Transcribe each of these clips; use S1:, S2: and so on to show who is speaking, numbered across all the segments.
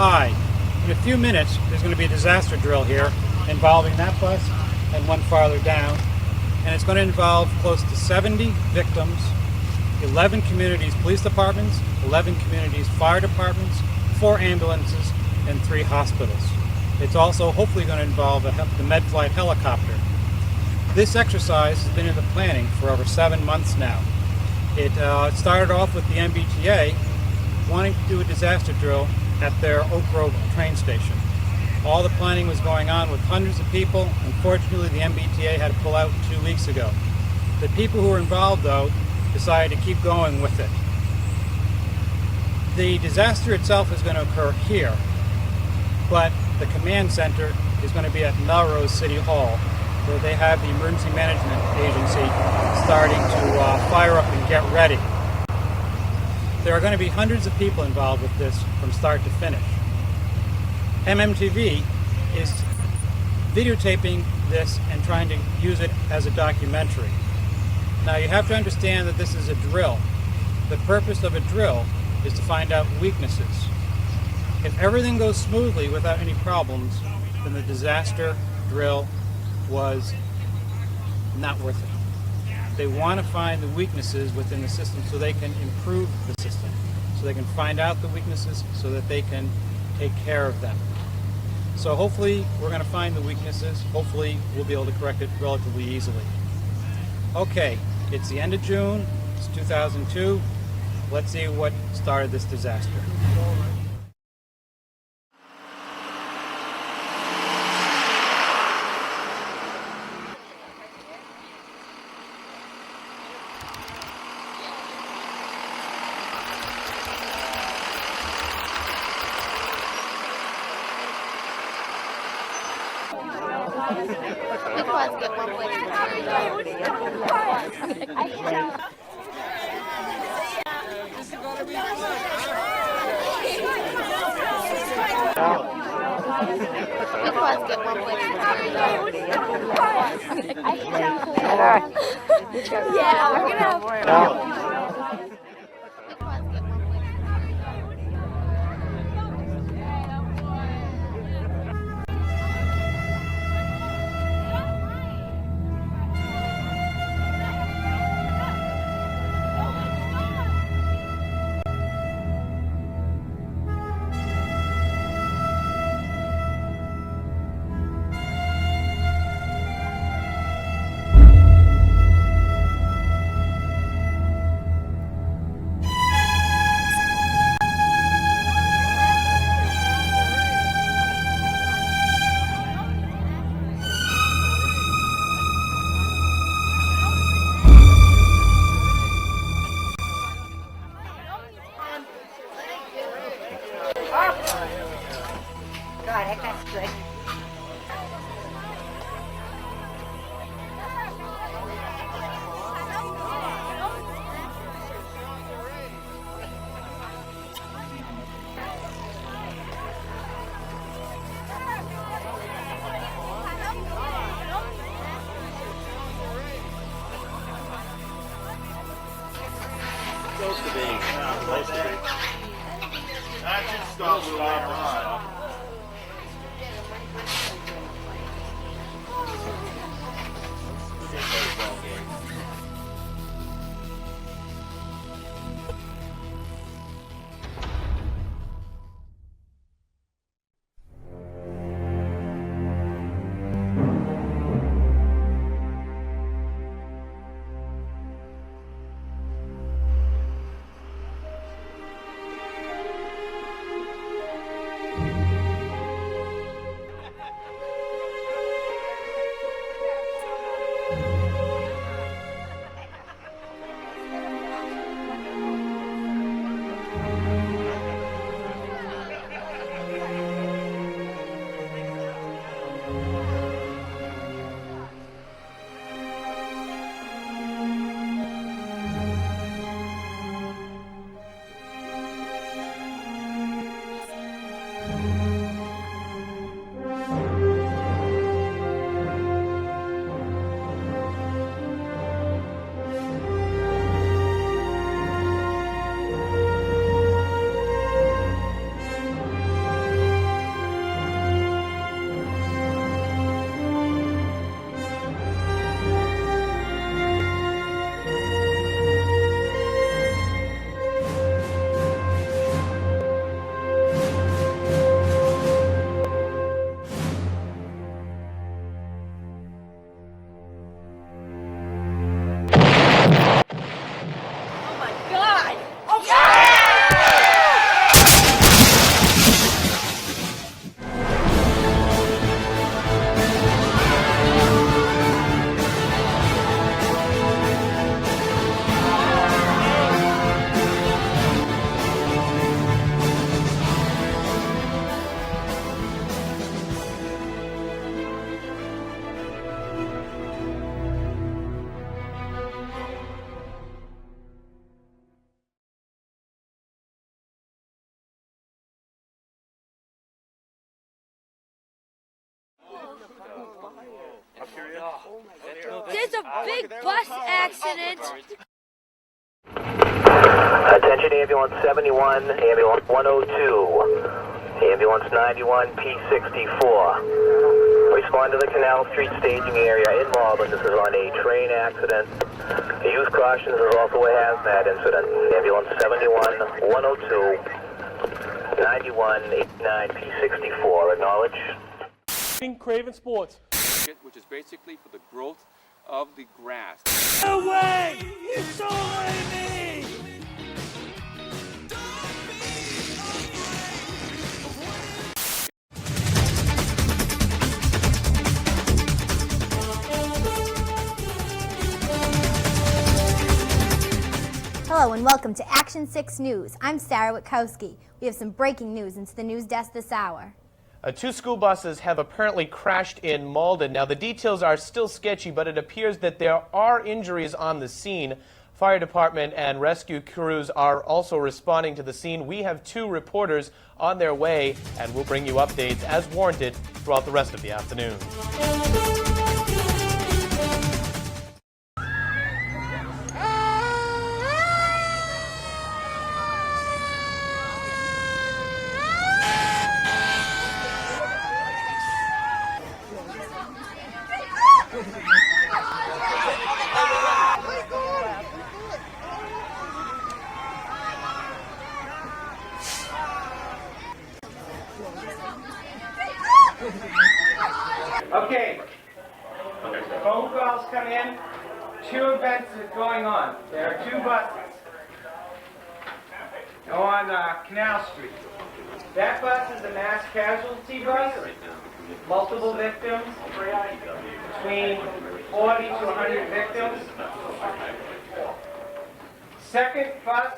S1: Hi. In a few minutes, there's going to be a disaster drill here involving that bus and one farther down. And it's going to involve close to 70 victims, 11 communities police departments, 11 communities fire departments, 4 ambulances, and 3 hospitals. It's also hopefully going to involve the med-flight helicopter. This exercise has been in the planning for over 7 months now. It started off with the MBTA wanting to do a disaster drill at their Oak Grove train station. All the planning was going on with hundreds of people. Unfortunately, the MBTA had to pull out 2 weeks ago. The people who were involved, though, decided to keep going with it. The disaster itself is going to occur here, but the command center is going to be at Melrose City Hall, where they have the Emergency Management Agency starting to fire up and get ready. There are going to be hundreds of people involved with this from start to finish. MMTV is videotaping this and trying to use it as a documentary. Now you have to understand that this is a drill. The purpose of a drill is to find out weaknesses. If everything goes smoothly without any problems, then the disaster drill was not worth it. They want to find the weaknesses within the system so they can improve the system, so they can find out the weaknesses so that they can take care of them. So hopefully we're going to find the weaknesses. Hopefully we'll be able to correct it relatively easily. Okay, it's the end of June, it's 2002. Let's see what started this disaster.
S2: Yeah, we're gonna. God, that's good.
S3: Close to being. Close to being. That should stop later on.
S4: There's a big bus accident.
S5: Attention ambulance 71, ambulance 102, ambulance 91, P64. Respond to the Canal Street staging area in Malden. This is on a train accident. Use caution. This is also a hazmat incident. Ambulance 71, 102, 91, 89, P64. Acknowledge.
S6: Craven Sports,
S7: which is basically for the growth of the grass.
S6: No way! It's only me!
S8: Hello and welcome to Action 6 News. I'm Sarah Witkowski. We have some breaking news into the news desk this hour.
S9: Two school buses have apparently crashed in Malden. Now, the details are still sketchy, but it appears that there are injuries on the scene. Fire department and rescue crews are also responding to the scene. We have two reporters on their way, and we'll bring you updates as warranted throughout the rest of the afternoon.
S1: Okay, phone calls come in. Two events are going on. There are two buses on Canal Street. That bus is a mass casualty bus. Multiple victims, between 40 to 100 victims. Second bus,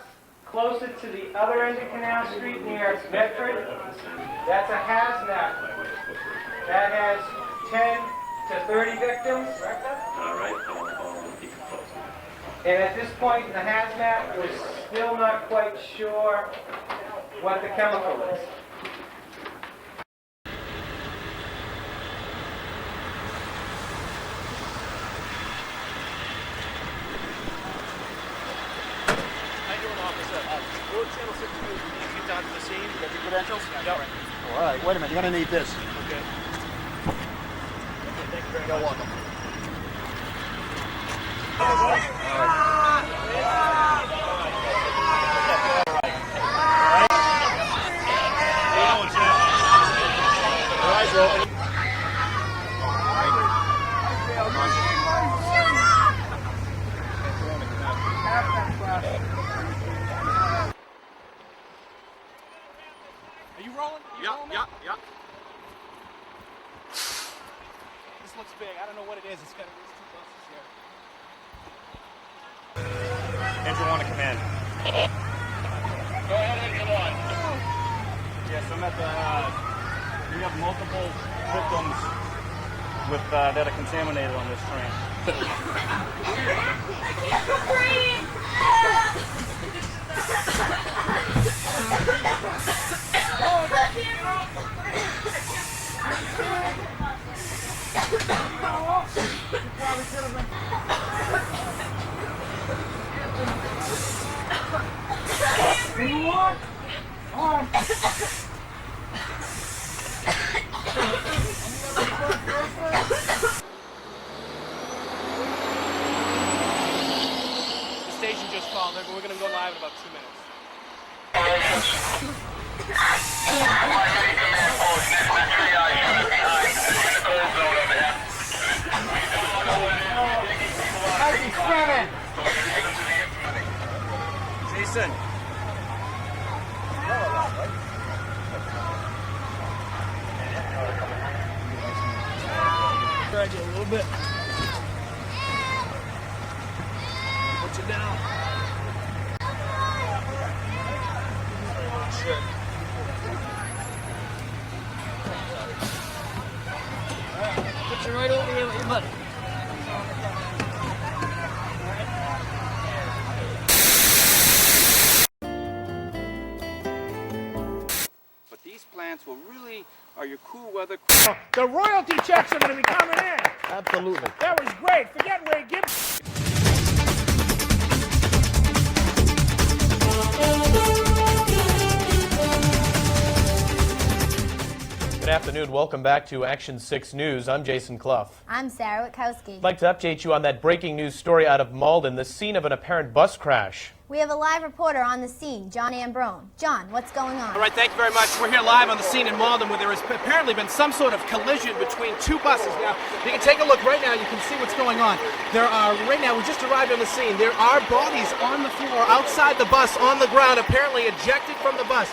S1: closer to the other end of Canal Street near Medford, that's a hazmat. That has 10 to 30 victims.
S3: All right, I'll keep it close.
S1: And at this point in the hazmat, we're still not quite sure what the chemical is.
S6: How you doing, officer? Road Channel 6 News. You get down to the scene. You got your credentials? Yep.
S10: All right, wait a minute. You're going to need this.
S6: Okay. Thank you very
S10: You're
S6: much.
S10: welcome.
S6: Your eyes are open. Are you rolling? Are you rolling, man?
S3: Yeah.
S6: This looks big. I don't know what it is. It's got these two buses here.
S3: Engine 1 to command. Go ahead, Engine 1. Yes, I'm at the, we have multiple victims with, that are contaminated on this train.
S6: The station just called, but we're going to go live in about 2 minutes.
S3: Jason.
S6: Drag you a little bit. Put you down. Sure. Put you right over here with your buddy.
S7: But these plants will really see are your cool weather.
S6: The royalty checks are going to be coming in.
S9: Absolutely.
S6: That was great. Forget Ray Gibbs.
S9: Good afternoon. Welcome back to Action 6 News. I'm Jason Clough.
S8: I'm Sarah Witkowski.
S9: I'd like to update you on that breaking news story out of Malden, the scene of an apparent bus crash.
S8: We have a live reporter on the scene, John Ambrone. John, what's going on?
S6: All right, thank you very much. We're here live on the scene in Malden where there has apparently been some sort of collision between two buses. Now, you can take a look right now. You can see what's going on. There are, right now, we just arrived on the scene. There are bodies on the floor outside the bus on the ground, apparently ejected from the bus.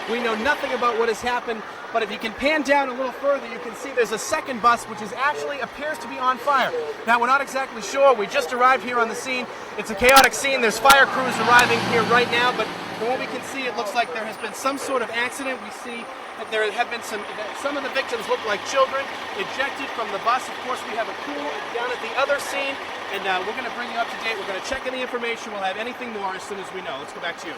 S6: We know nothing about what has happened, but if you can pan down a little further, you can see there's a second bus which is actually appears to be on fire. Now, we're not exactly sure. We just arrived here on the scene. It's a chaotic scene. There's fire crews arriving here right now, but from what we can see, it looks like there has been some sort of accident. We see that there have been some of the victims look like children ejected from the bus. Of course, we have a crew down at the other scene, and we're going to bring you up to date. We're going to check in the information. We'll have anything more as soon as we know. Let's go back to you.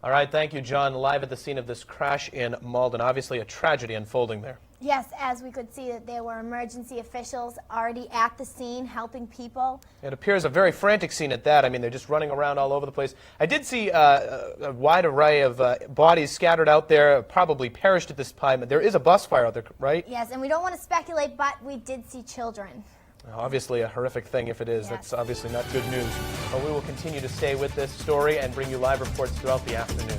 S9: All right, thank you, John. Live at the scene of this crash in Malden. Obviously a tragedy unfolding there.
S8: Yes, as we could see that there were emergency officials already at the scene helping people.
S9: It appears a very frantic scene at that. I mean, they're just running around all over the place. I did see a wide array of bodies scattered out there, probably perished at this time. There is a bus fire out there, right?
S8: Yes, and we don't want to speculate, but we did see children.
S9: Obviously a horrific thing if it is.
S8: Yes.
S9: That's obviously not good news. But we will continue to stay with this story and bring you live reports throughout the afternoon.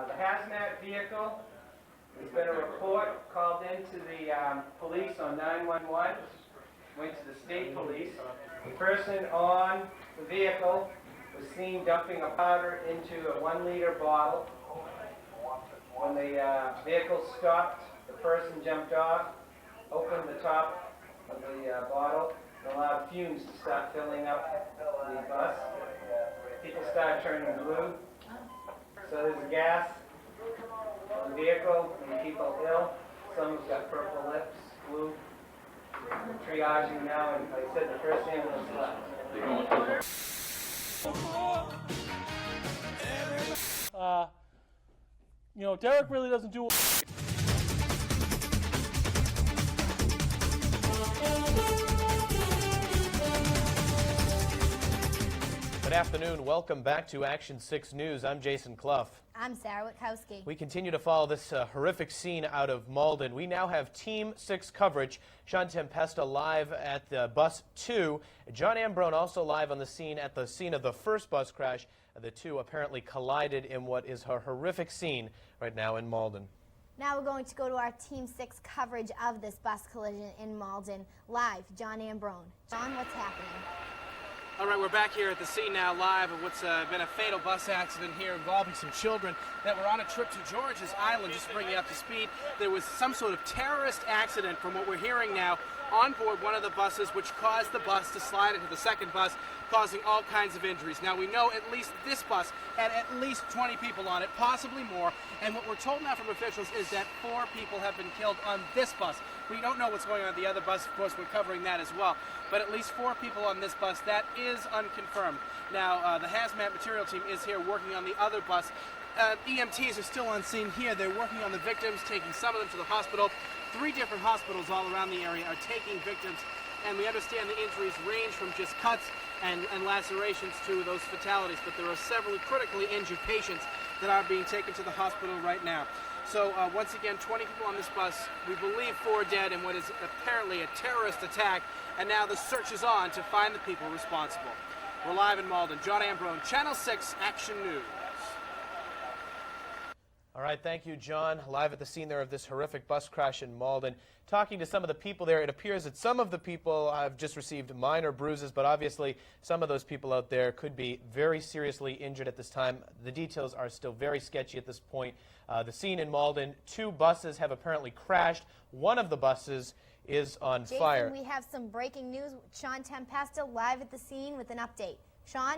S1: The hazmat vehicle, there's been a report called into the police on 911, went to the state police. The person on the vehicle was seen dumping a powder into a 1-liter bottle. When the vehicle stopped, the person jumped off, opened the top of the bottle, and allowed fumes to start filling up the bus. People started turning blue. So there's gas on the vehicle, and people ill. Some have got purple lips, flu. We're triaging now, and like I said, the first ambulance left.
S6: You know, Derek really doesn't do.
S9: Good afternoon. Welcome back to Action 6 News. I'm Jason Clough.
S8: I'm Sarah Witkowski.
S9: We continue to follow this horrific scene out of Malden. We now have Team 6 coverage. Sean Tempesta live at the bus 2. John Ambrone also live on the scene at the scene of the first bus crash. The two apparently collided in what is a horrific scene right now in Malden.
S8: Now we're going to go to our Team 6 coverage of this bus collision in Malden. Live, John Ambrone. John, what's happening?
S6: All right, we're back here at the scene now live of what's been a fatal bus accident here involving some children that were on a trip to George's Island. Just to bring you up to speed, there was some sort of terrorist accident from what we're hearing now on board one of the buses, which caused the bus to slide into the second bus, causing all kinds of injuries. Now, we know at least this bus had at least 20 people on it, possibly more, and what we're told now from officials is that 4 people have been killed on this bus. We don't know what's going on at the other bus. Of course, we're covering that as well, but at least 4 people on this bus. That is unconfirmed. Now, the hazmat material team is here working on the other bus. EMTs are still on scene here. They're working on the victims, taking some of them to the hospital. 3 different hospitals all around the area are taking victims, and we understand the injuries range from just cuts and lacerations to those fatalities, but there are several critically injured patients that are being taken to the hospital right now. So once again, 20 people on this bus. We believe 4 dead in what is apparently a terrorist attack, and now the search is on to find the people responsible. We're live in Malden. John Ambrone, Channel 6 Action News.
S9: All right, thank you, John. Live at the scene there of this horrific bus crash in Malden. Talking to some of the people there, it appears that some of the people have just received minor bruises, but obviously some of those people out there could be very seriously injured at this time. The details are still very sketchy at this point. The scene in Malden, 2 buses have apparently crashed. One of the buses is on
S8: Jason,
S9: fire.
S8: we have some breaking news. Sean Tempesta live at the scene with an update. Sean?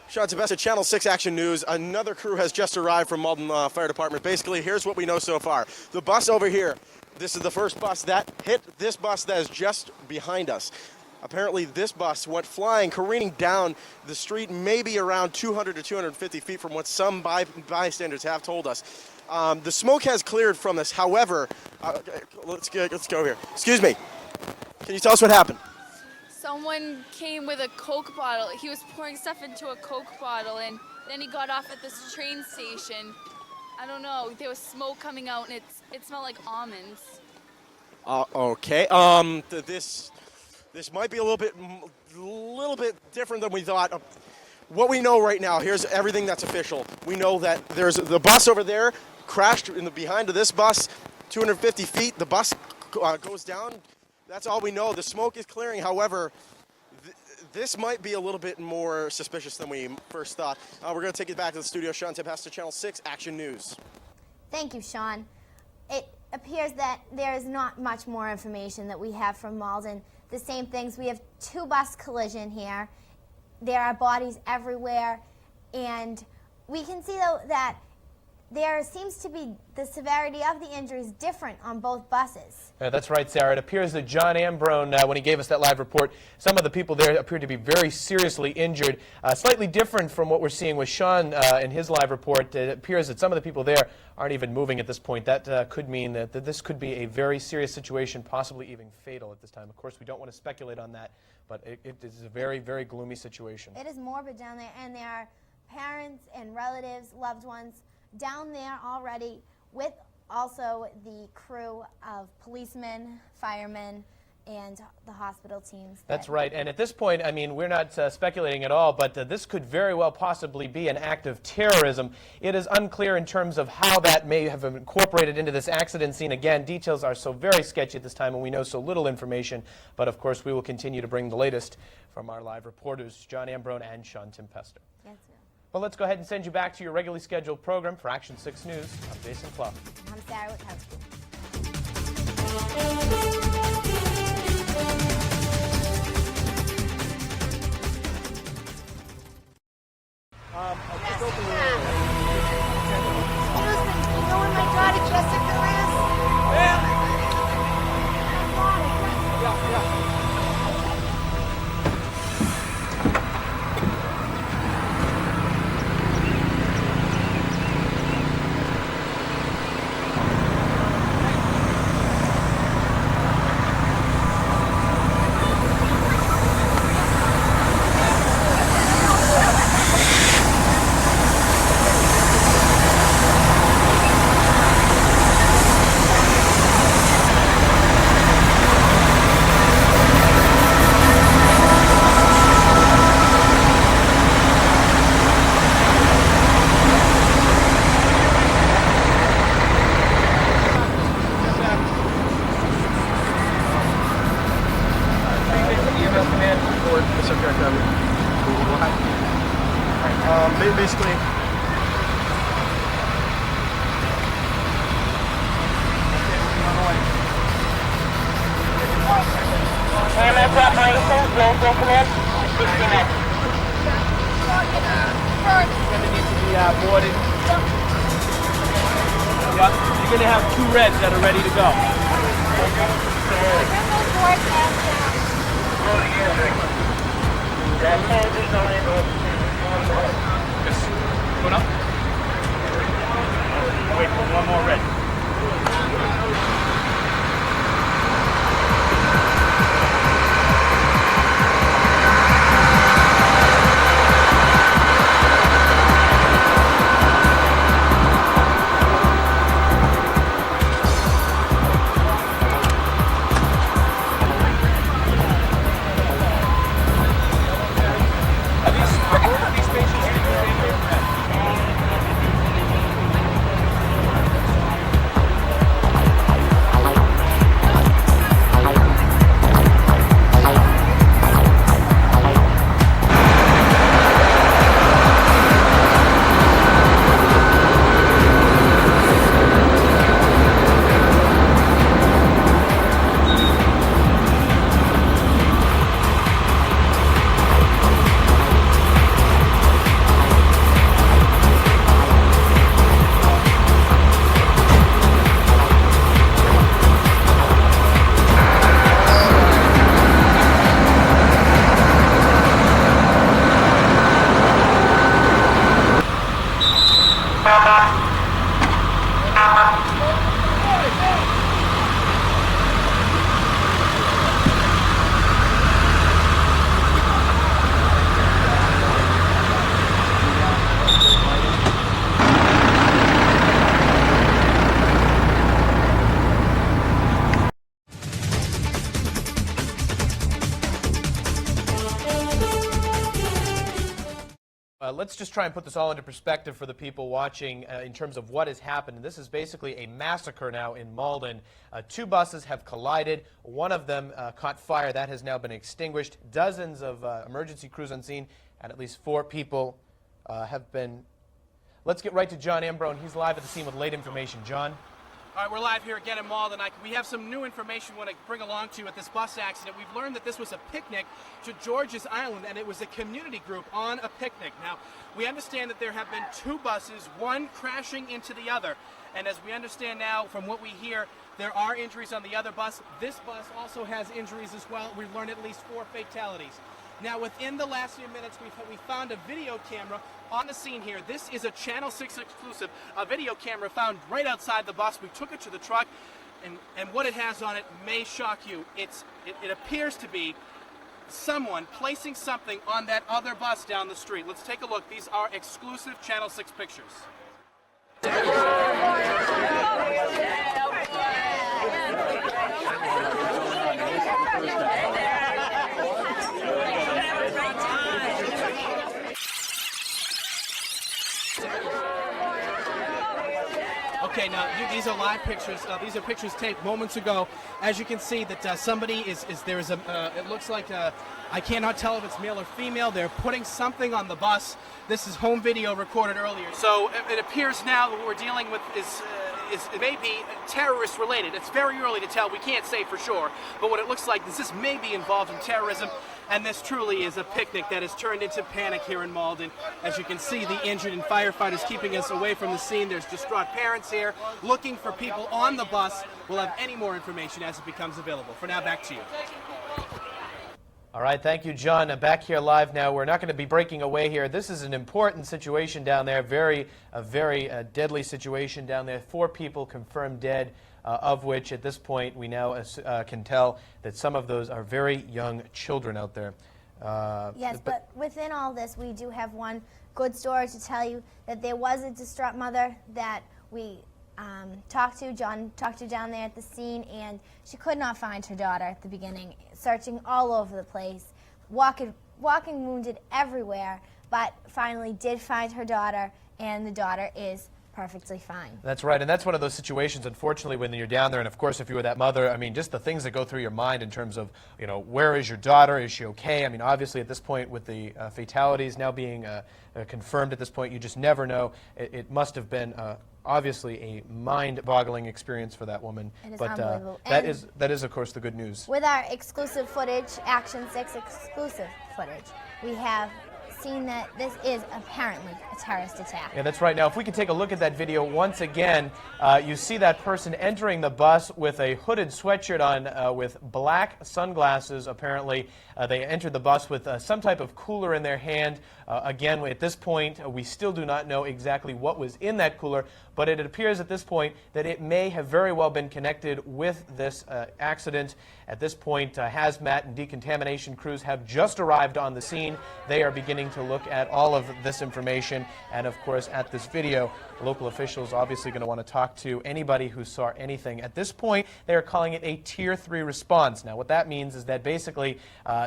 S10: Sean Tempesta, Channel 6 Action News. Another crew has just arrived from Malden Fire Department. Basically, here's what we know so far. The bus over here, this is the first bus that hit this bus that is just behind us. Apparently, this bus went flying, careening down the street, maybe around 200 to 250 feet from what some bystanders have told us. The smoke has cleared from this. However, let's go here. Excuse me. Can you tell us what happened?
S4: Someone came with a Coke bottle. He was pouring stuff into a Coke bottle, and then he got off at this train station. I don't know. There was smoke coming out, and it smelled like almonds.
S10: Okay. This might be a little bit different than we thought. What we know right now, here's everything that's official. We know that there's the bus over there crashed in the behind of this bus, 250 feet. The bus goes down. That's all we know. The smoke is clearing. However, this might be a little bit more suspicious than we first thought. We're going to take it back to the studio. Sean Tempesta, Channel 6 Action News.
S8: Thank you, Sean. It appears that there is not much more information that we have from Malden. The same things. We have 2 bus collision here. There are bodies everywhere, and we can see though that there seems to be the severity of the injuries different on both buses.
S9: That's right, Sarah. It appears that John Ambrone, when he gave us that live report, some of the people there appeared to be very seriously injured. Slightly different from what we're seeing with Sean in his live report. It appears that some of the people there aren't even moving at this point. That could mean that this could be a very serious situation, possibly even fatal at this time. Of course, we don't want to speculate on that, but it is a very, very gloomy situation.
S8: It is morbid down there, and there are parents and relatives, loved ones down there already, with also the crew of policemen, firemen, and the hospital teams.
S9: That's right. And at this point, I mean, we're not speculating at all, but this could very well possibly be an act of terrorism. It is unclear in terms of how that may have been incorporated into this accident scene. Again, details are so very sketchy at this time, and we know so little information. But, of course, we will continue to bring the latest from our live reporters, John Ambrone and Sean Tempesta.
S8: Yes,
S9: well, let's go ahead and send you back to your regularly scheduled program for Action 6 News. I'm Jason Clough.
S8: I'm Sarah Witkowski. You know when my daughter Jessica is?
S10: Basically,
S5: ambulance operations, local command, 60 minutes.
S6: Going to need to be boarded. Yep, you're going to have 2 reds that are ready to go. Going up. Wait for 1 more red.
S9: let's just try and put this all into perspective for the people watching in terms of what has happened. This is basically a massacre now in Malden. 2 buses have collided. One of them caught fire. That has now been extinguished. Dozens of emergency crews on scene, and at least 4 people have been... Let's get right to John Ambrone. He's live at the scene with late information. John?
S6: All right, we're live here again in Malden. We have some new information we want to bring along to you at this bus accident. We've learned that this was a picnic to George's Island, and it was a community group on a picnic. Now, we understand that there have been 2 buses, one crashing into the other. And as we understand now from what we hear, there are injuries on the other bus. This bus also has injuries as well. We've learned at least 4 fatalities. Now, within the last few minutes, we found a video camera on the scene here. This is a Channel 6 exclusive, a video camera found right outside the bus. We took it to the truck, and what it has on it may shock you. It appears to be someone placing something on that other bus down the street. Let's take a look. These are exclusive Channel 6 pictures. Okay, now these are live pictures. These are pictures taped moments ago. As you can see, that somebody it looks like I cannot tell if it's male or female. They're putting something on the bus. This is home video recorded earlier. So it appears now that what we're dealing with is maybe terrorist related. It's very early to tell. We can't say for sure. But what it looks like is this may be involved in terrorism. And this truly is a picnic that has turned into panic here in Malden. As you can see, the injured and firefighters keeping us away from the scene. There's distraught parents here looking for people on the bus. We'll have any more information as it becomes available. For now, back to you.
S9: All right, thank you, John. Back here live now. We're not going to be breaking away here. This is an important situation down there, a very deadly situation down there. 4 people confirmed dead, of which at this point we now can tell that some of those are very young children out there.
S8: Yes, but within all this, we do have one good story to tell you, that there was a distraught mother that we John talked to down there at the scene, and she could not find her daughter at the beginning, searching all over the place, walking wounded everywhere, but finally did find her daughter, and the daughter is perfectly fine.
S9: That's right, and that's one of those situations, unfortunately, when you're down there, and of course, if you were that mother, I mean, just the things that go through your mind in terms of, you know, where is your daughter? Is she okay? I mean, obviously, at this point, with the fatalities now being confirmed at this point, you just never know. It must have been obviously a mind-boggling experience for that woman.
S8: It is
S9: but
S8: unbelievable.
S9: that is, of course, the good news.
S8: With our exclusive footage, Action 6 exclusive footage, we have seen that this is apparently a terrorist attack.
S9: Yeah, that's right. Now, if we could take a look at that video once again, you see that person entering the bus with a hooded sweatshirt on with black sunglasses, apparently. They entered the bus with some type of cooler in their hand. Again, at this point, we still do not know exactly what was in that cooler, but it appears at this point that it may have very well been connected with this accident. At this point, hazmat and decontamination crews have just arrived on the scene. They are beginning to look at all of this information, and of course, at this video, local officials obviously going to want to talk to anybody who saw anything. At this point, they are calling it a Tier 3 response. Now, what that means is that basically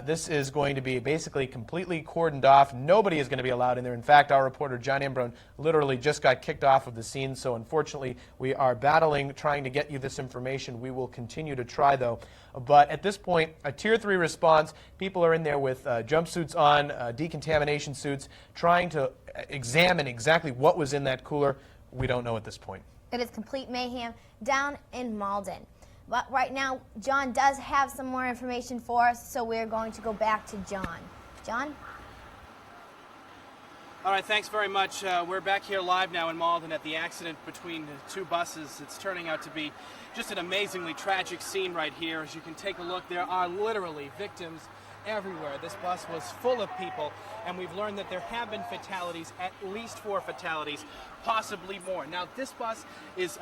S9: this is going to be basically completely cordoned off. Nobody is going to be allowed in there. In fact, our reporter, John Ambrone, literally just got kicked off of the scene, so unfortunately, we are battling, trying to get you this information. We will continue to try, though. But at this point, a Tier 3 response, people are in there with jumpsuits on, decontamination suits, trying to examine exactly what was in that cooler. We don't know at this point.
S8: It is complete mayhem down in Malden. But right now, John does have some more information for us, so we're going to go back to John. John?
S6: All right, thanks very much. We're back here live now in Malden at the accident between the 2 buses. It's turning out to be just an amazingly tragic scene right here. As you can take a look, there are literally victims everywhere. This bus was full of people, and we've learned that there have been fatalities, at least 4 fatalities, possibly more. Now, this bus is,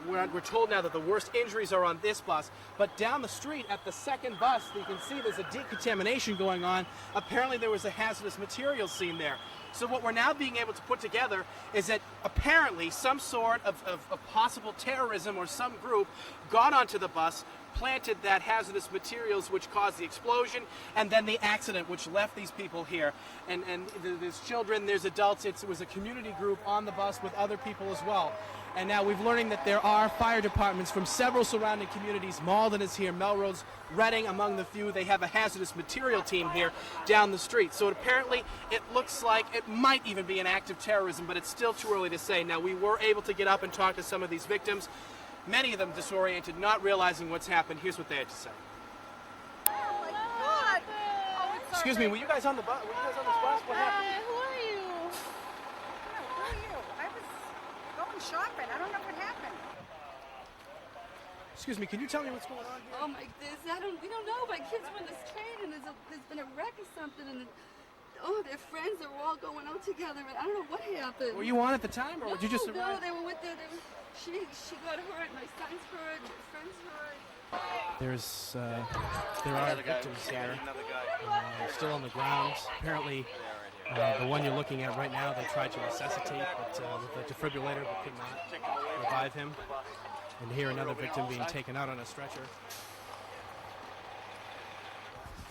S6: we're told now that the worst injuries are on this bus, but down the street at the second bus, you can see there's a decontamination going on. Apparently, there was a hazardous material scene there. So what we're now being able to put together is that apparently some sort of possible terrorism or some group got onto the bus, planted that hazardous materials which caused the explosion, and then the accident which left these people here. And there's children, there's adults. It was a community group on the bus with other people as well. And now we've learning that there are fire departments from several surrounding communities. Malden is here, Melrose, Reading among the few. They have a hazardous material team here down the street. So apparently it looks like it might even be an act of terrorism, but it's still too early to say. Now we were able to get up and talk to some of these victims. Many of them disoriented, not realizing what's happened. Here's what they had to say. Excuse me, were you guys on the bus? Were you guys on this bus? What happened?
S2: Who are you? Who are you? I was going shopping. I don't know what happened.
S6: Excuse me, can you tell me what's going on here?
S11: Oh my goodness, we don't know. My kids were on this train and there's been a wreck or something, and their friends are all going out together, and I don't know what happened.
S6: Were you on at the time, or did you just arrive?
S11: No, they were with she got hurt, my son's hurt, my friend's hurt.
S6: There are victims here, still on the ground. Apparently, the one you're looking at right now, they tried to resuscitate with a defibrillator, but could not revive him. And here, another victim being taken out on a stretcher.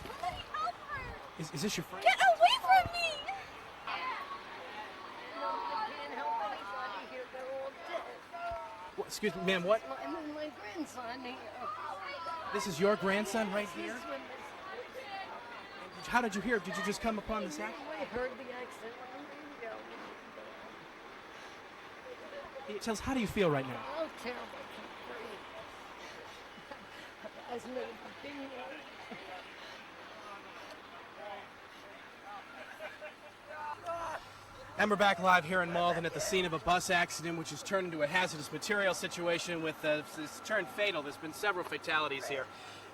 S11: Somebody help her!
S6: Is this your friend?
S11: Get away from me!
S6: What, excuse me, ma'am, what?
S2: And then my grandson here.
S6: This is your grandson right here? How did you hear? Did you just come upon this accident?
S2: I heard the accident on the radio.
S6: Tell us, how do you feel right now?
S2: Oh, terrible. I've never been here.
S6: And we're back live here in Malden at the scene of a bus accident, which has turned into a hazardous material situation with it's turned fatal. There's been several fatalities here.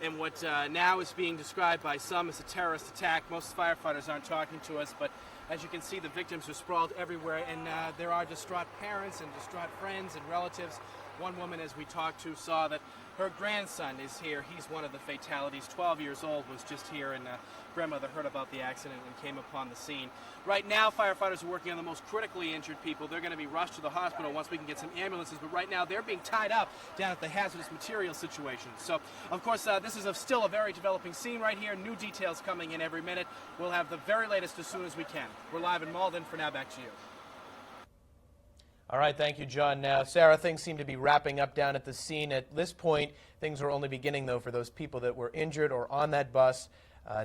S6: And what now is being described by some as a terrorist attack. Most firefighters aren't talking to us, but as you can see, the victims are sprawled everywhere, and there are distraught parents and distraught friends and relatives. One woman, as we talked to, saw that her grandson is here. He's one of the fatalities. 12 years old, was just here, and grandmother heard about the accident and came upon the scene. Right now, firefighters are working on the most critically injured people. They're going to be rushed to the hospital once we can get some ambulances, but right now they're being tied up down at the hazardous materials situation. So, of course, this is still a very developing scene right here. New details coming in every minute. We'll have the very latest as soon as we can. We're live in Malden. For now, back to you.
S9: All right, thank you, John. Now, Sarah, things seem to be wrapping up down at the scene. At this point, things are only beginning, though, for those people that were injured or on that bus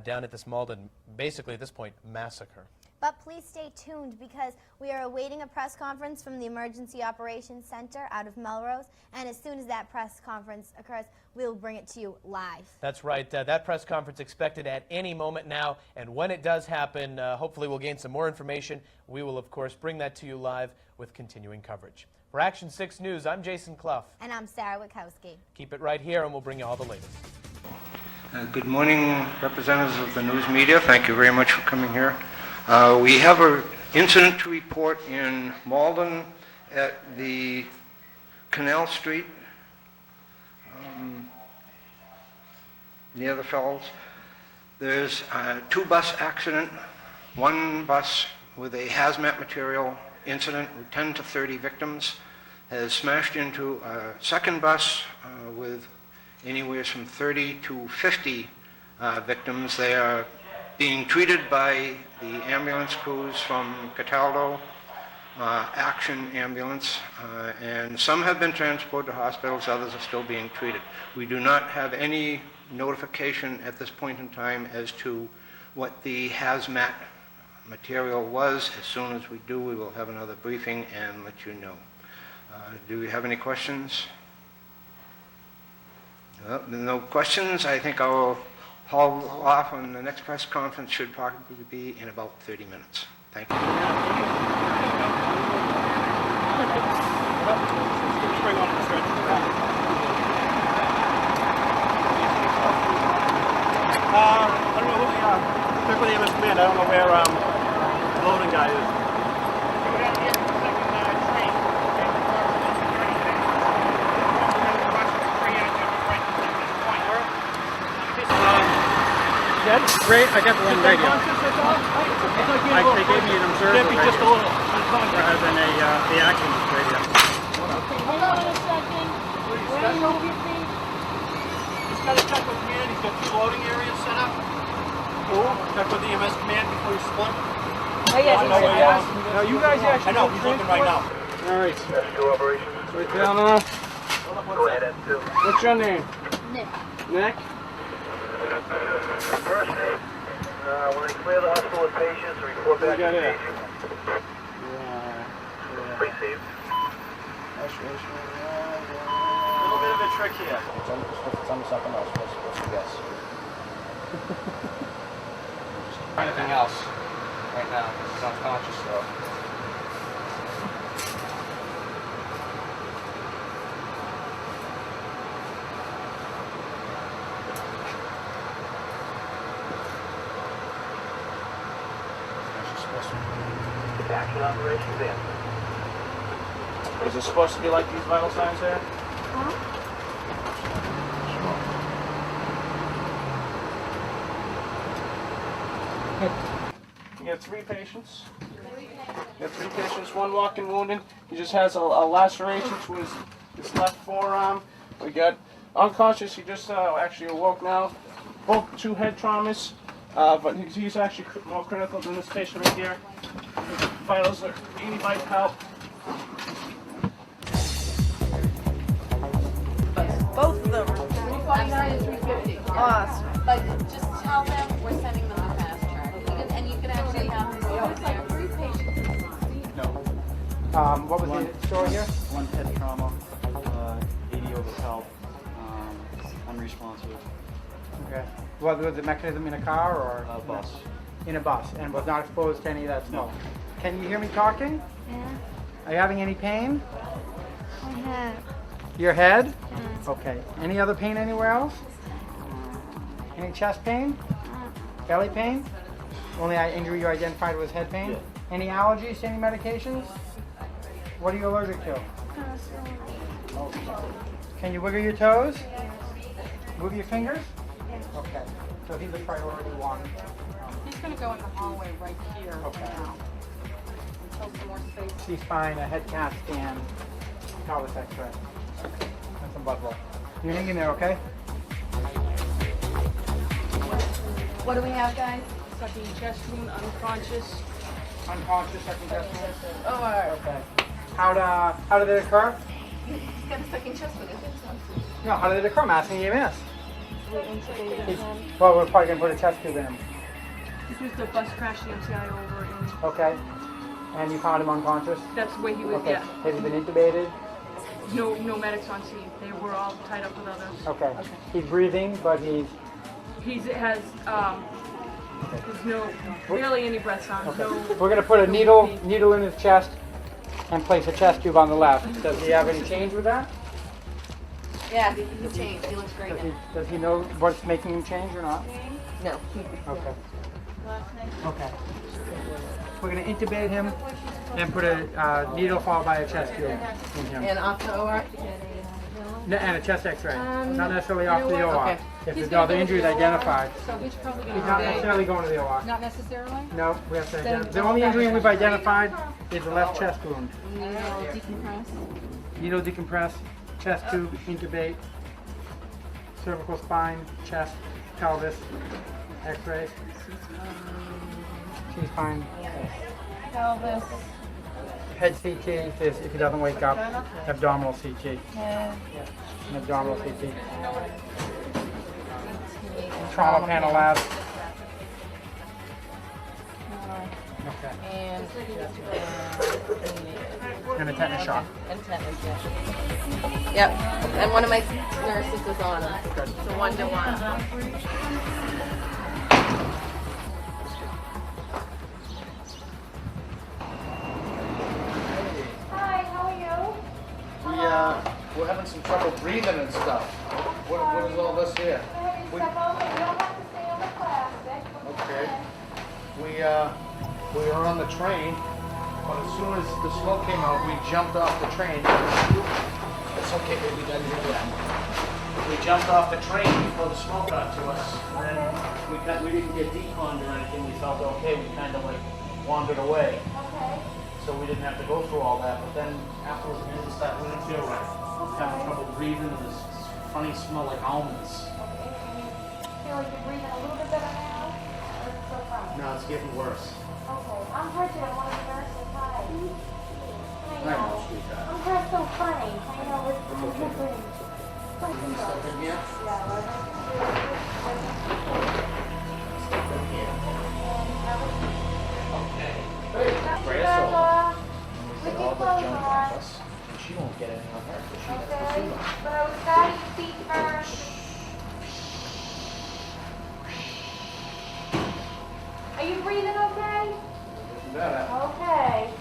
S9: down at this Malden, basically at this point, massacre.
S8: But please stay tuned because we are awaiting a press conference from the Emergency Operations Center out of Melrose, and as soon as that press conference occurs, we'll bring it to you live.
S9: That's right. That press conference expected at any moment now, and when it does happen, hopefully we'll gain some more information. We will, of course, bring that to you live with continuing coverage. For Action 6 News, I'm Jason Clough.
S8: And I'm Sarah Wachowski.
S9: Keep it right here, and we'll bring you all the latest.
S12: Good morning, representatives of the news media. Thank you very much for coming here. We have an incident to report in Malden at the Canal Street near the Fells. There's a two-bus accident, one bus with a hazmat material incident with 10 to 30 victims has smashed into a second bus with anywhere from 30 to 50 victims. They are being treated by the ambulance crews from Cataldo, Action Ambulance, and some have been transported to hospitals, others are still being treated. We do not have any notification at this point in time as to what the hazmat material was. As soon as we do, we will have another briefing and let you know. Do we have any questions? Well, no questions. I think I'll haul off on the next press conference. Should probably be in about 30 minutes. Thank you.
S3: I don't know who the quickly MS command. I don't know where the loading guy is. Great, I got the wrong radio. They gave me an observer radio just a little rather than the action radio.
S11: Hold on a second. Where are you?
S1: just got to check with command. He's got 2 loading areas set up. Cool. Check with EMS command before you split.
S2: Oh, yes,
S1: No, you guys actually. I know. He's looking right now.
S6: All right.
S5: Rescue operations.
S6: Right down there.
S5: Go ahead and 2.
S6: What's your name?
S8: Nick.
S6: Nick?
S5: First aid. When they clear the hospital with patients, report back to
S6: got it?
S5: staging.
S6: Yeah.
S5: Received.
S6: A little bit of a trick here.
S9: Tell me something else. What's your guess?
S6: Anything else right now? He's unconscious though.
S5: Action operations in.
S6: Is it supposed to be like these vital signs here? You got 3 patients. You got 3 patients, 1 walking wounded. He just has a laceration to his left forearm. We got unconscious. He just actually awoke now. Both 2 head traumas, but he's actually more critical than this patient right here. His vitals are 80 by help.
S2: Both of them. 349 and 350. Awesome.
S13: But just tell them we're sending them the fast track. And you can actually have them over there.
S1: What was the story here?
S14: 1 head trauma, 80 over help, unresponsive.
S1: Okay. What was the mechanism in a car or?
S14: Bus.
S1: In a bus, and was not exposed to any of that smoke.
S14: No.
S1: Can you hear me talking?
S8: Yeah.
S1: Are you having any pain?
S8: I have.
S1: Your head? Okay. Any other pain anywhere else? Any chest pain? Belly pain? Only injury you identified was head pain?
S14: Yeah.
S1: Any allergies to any medications? What are you allergic to? Can you wiggle your toes? Move your fingers? Okay. So he's a priority 1.
S2: He's going to go in the hallway right here now. Until some more space.
S1: CT spine, a head CAT scan, pelvis X-ray, and some blood work. You're hanging there, okay?
S2: What do we have, guys? Sucking chest wound, unconscious.
S1: Unconscious, second chest wound.
S2: Oh, all right.
S1: Okay. How did it occur?
S2: He's got a second chest wound.
S1: No, how did it occur? I'm asking EMS. Well, we're probably going to put a test tube in him.
S2: This was the bus crash the MCI over in.
S1: Okay. And you found him unconscious?
S2: That's where he was,
S1: Okay.
S2: yeah.
S1: Has he been intubated?
S2: No medics on scene. They were all tied up with others.
S1: Okay. He's breathing, but he's...
S2: There's no, barely any breath sounds.
S1: Okay.
S2: No,
S1: We're going to put a needle in his chest and place a chest tube on the left. Does he have any change with that?
S2: yeah, he changed. He looks great now.
S1: Does he know what's making him change or not?
S2: No.
S1: Okay. Okay. We're going to intubate him and put a needle followed by a chest tube in him.
S2: And off the OR?
S1: And a chest x-ray. Not necessarily off the OR.
S2: Okay.
S1: If the other injury is identified.
S2: So he's probably going
S1: He's
S2: to
S1: not necessarily going to the OR.
S2: Not necessarily?
S1: No, we have to identify. The only injury we've identified is the left chest wound.
S2: Decompress.
S1: Needle decompress, chest tube, intubate, cervical spine, chest, pelvis, x-ray, C-spine,
S2: Pelvis.
S1: head CT if he doesn't wake up, abdominal CT,
S2: Head.
S1: and abdominal CT. Trauma panel lab. Okay. And a tetanus shot.
S13: And tetanus, yeah. Yep. And one of my nurses is on him.
S1: Good.
S13: So 1-to-1.
S8: Hi, how are you?
S9: We're having some trouble breathing and stuff. What is all this here?
S8: You don't have to stay on the plastic.
S9: Okay. We were on the train, but as soon as the smoke came out, we jumped off the train. It's okay, baby, done here yet. We jumped off the train before the smoke got to us, and then we didn't get deconned or anything. We felt okay. We kind of like wandered away.
S8: Okay.
S9: So we didn't have to go through all that. But then afterwards, we didn't feel right. We having trouble breathing. It was funny smell like almonds.
S2: feel like you're breathing a little bit better now? Or is it still funny?
S6: No, it's getting worse.
S2: Okay. I'm Bridget. I'm one of the nurses. Hi. I
S6: Hi,
S2: know.
S6: sweetheart.
S2: I'm dressed so funny. I know. It's okay.
S9: She won't get any on her because she has the
S2: Okay,
S9: suit on.
S2: so starting your feet first. Are you breathing okay? Okay.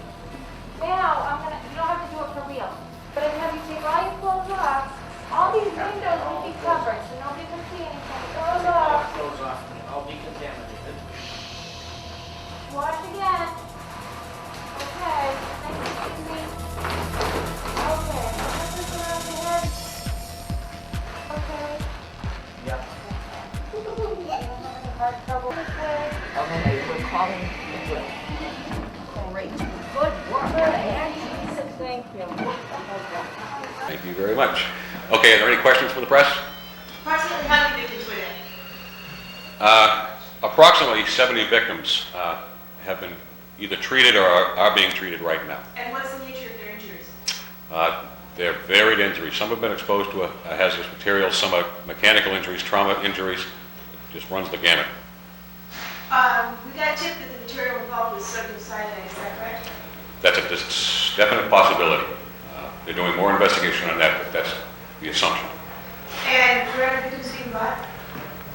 S2: Now you don't have to do it for real, but I'm have you take all your clothes off. All these windows will be covered, so nobody can see anything. Clothes off.
S6: Clothes off. I'll be contaminated.
S2: Wash again. Okay. Nice and easy. Okay. Put this around your head. Okay.
S9: Yeah.
S2: You don't have any heart trouble this way.
S13: Okay, we're calling the drill. Great. Good work.
S2: Thank you.
S15: Thank you very much. Okay, are there any questions from the press?
S16: Approximately how many victims were there?
S15: Approximately 70 victims have been either treated or are being treated right now.
S16: And what's the nature of their injuries?
S15: They're varied injuries. Some have been exposed to a hazardous material, some are mechanical injuries, trauma injuries. It just runs the gamut.
S16: We got a tip that the material involved was sodium cyanide, is that correct?
S15: That's a definite possibility. They're doing more investigation on that, but that's the assumption.
S16: And where are the victims being brought?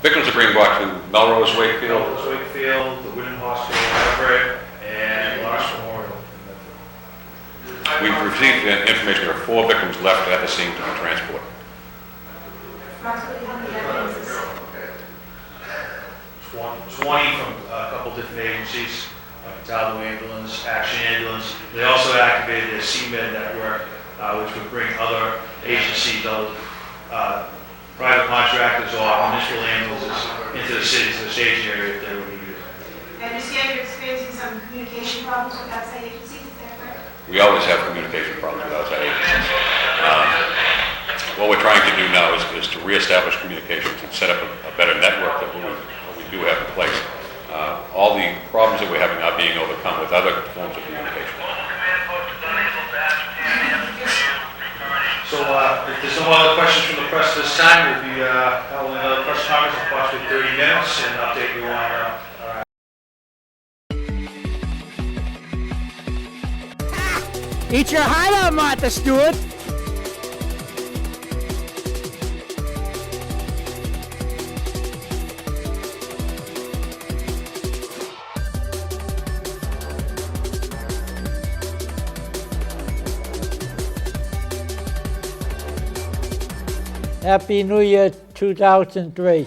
S15: Victims are being brought to Melrose, Wakefield.
S17: Wakefield, the Woodland Hospital, Everett, and Lars Memorial.
S15: We've received information there are 4 victims left at the scene to be transported.
S16: Approximately how many victims?
S17: 20 from a couple different agencies, like Talbot Ambulance, Action Ambulance. They also activated a CMed network, which would bring other agencies, other private contractors or municipal ambulances into the city, to the staging area if they were needed.
S16: I understand you're experiencing some communication problems with outside agencies, is that correct?
S15: We always have communication problems with outside agencies. What we're trying to do now is to reestablish communications and set up a better network that we do have in place. All the problems that we're having are being overcome with other forms of communication.
S17: So if there's no other questions from the press this time, we'll be having another press conference in approximately 30 minutes and update you on
S18: Eat your heart out, Martha Stewart. Happy New Year 2003.